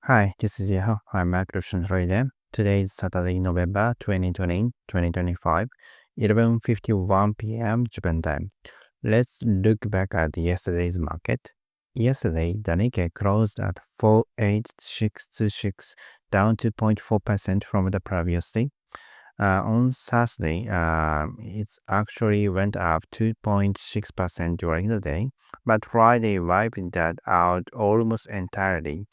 Hi, this is Yeho. I'm a crypto trader. Today is Saturday, November 2025, 11:51 p.m. Japan time. Let's look back at yesterday's market. Yesterday, the Nikkei closed at 4866, down 2.4% from the previous day. On Saturday, it actually went up 2.6% during the day, but Friday wiped that out almost entirely.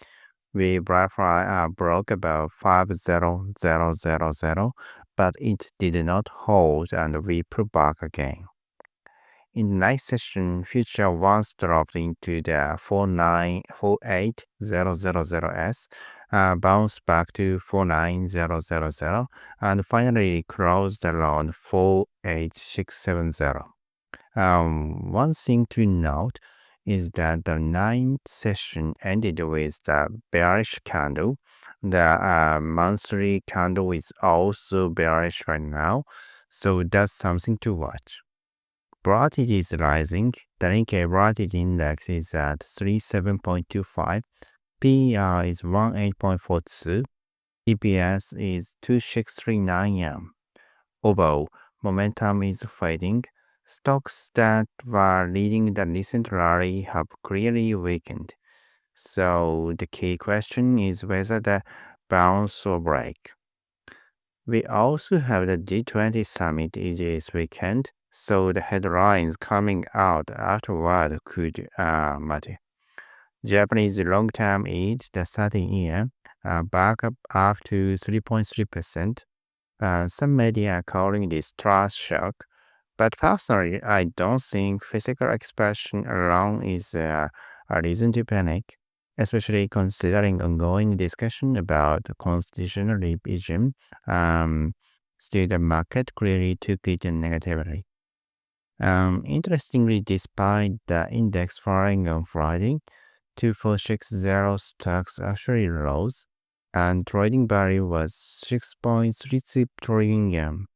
We broke above 50000, but it did not hold and we pulled back again. In the night session, future once dropped into the 48000S, bounced back to 49000, and finally closed around 48670. One thing to note is that the ninth session ended with the bearish candle. The monthly candle is also bearish right now, so that's something to watch. Volatility is rising. The Nikkei Volatility Index is at 37.25. PER is 18.42. EPS is 2639 yen. Although momentum is fading, stocks that were leading the recent rally have clearly weakened. So the key question is whether the bounce or break. We also have the G20 summit this weekend, so the headlines coming out afterward could matter. Japanese long-term yield, the 30-year, back up to 3.3%. Some media are calling this trust shock, but personally, I don't think physical expression alone is a reason to panic, especially considering ongoing discussion about constitutional revision. Still, the market clearly took it negatively. Interestingly, despite the index falling on Friday, 2460 stocks actually rose, and trading value was 6.36 trillion yen.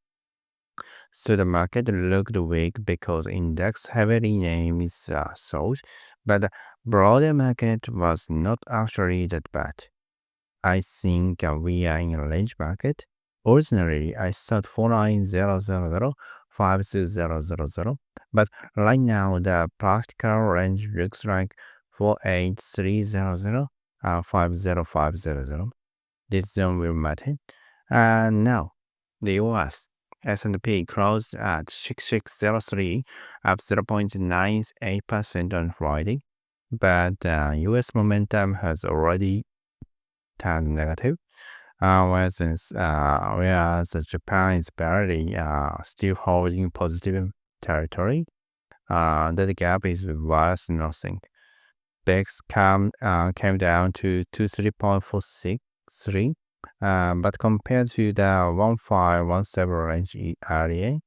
So the market looked weak because index heavily names sold, but the broader market was not actually that bad. I think we are in a range market. Originally, I thought 49000, 52000, but right now the practical range looks like 48300, 50500. This zone will matter. And now, the US. S&P closed at 6603, up 0.98% on Friday, but US momentum has already turned negative. Whereas Japan is barely still holding positive territory, that gap is worth nothing. VIX came down to 23.463, but compared to the 1517 range earlier,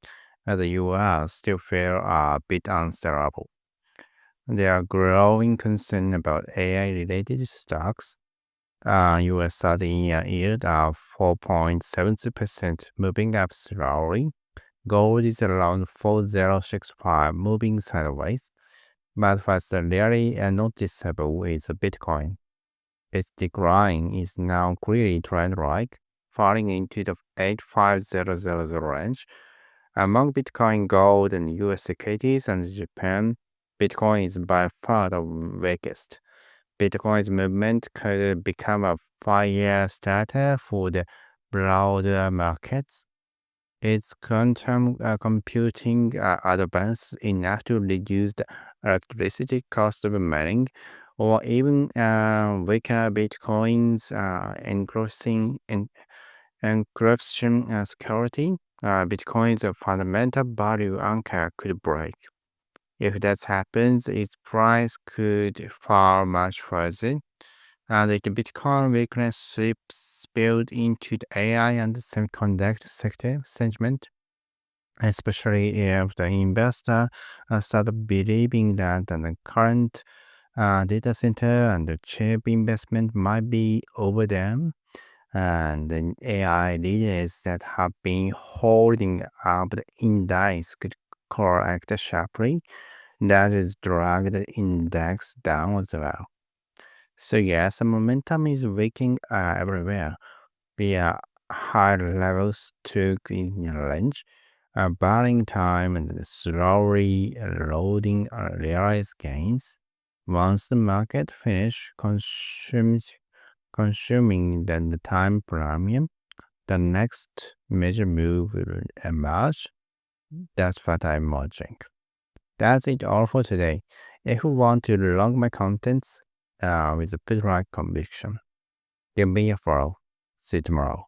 the US still feel a bit unstable. There are growing concern about AI-related stocks. US 30-year yield of 4.70%, moving up slowly. Gold is around 4065, moving sideways. But what's really noticeable is Bitcoin. Its decline is now clearly trend-like, falling into the 85000 range. Among Bitcoin, gold, and US securities and Japan, Bitcoin is by far the weakest. Bitcoin's movement could become a fire starter for the broader markets. Its quantum computing advanced enough to reduce the electricity cost of mining, or even weaker Bitcoin's encryption security. Bitcoin's fundamental value anchor could break. If that happens, its price could fall much further. And if the Bitcoin weakness spilled into the AI and the semiconductor sector sentiment, especially if the investor start believing that the current data center and the chip investment might be over them, and the AI leaders that have been holding up the index could correct sharply. That is drag the index down as well. So yes, the momentum is waking everywhere. Via high levels took in range, buying time and slowly loading realized gains. Once the market finished consuming then the time premium, the next major move will emerge. That's what I'm watching. That's it all for today. If you want to log my contents with a bit right conviction, give me a follow. See you tomorrow.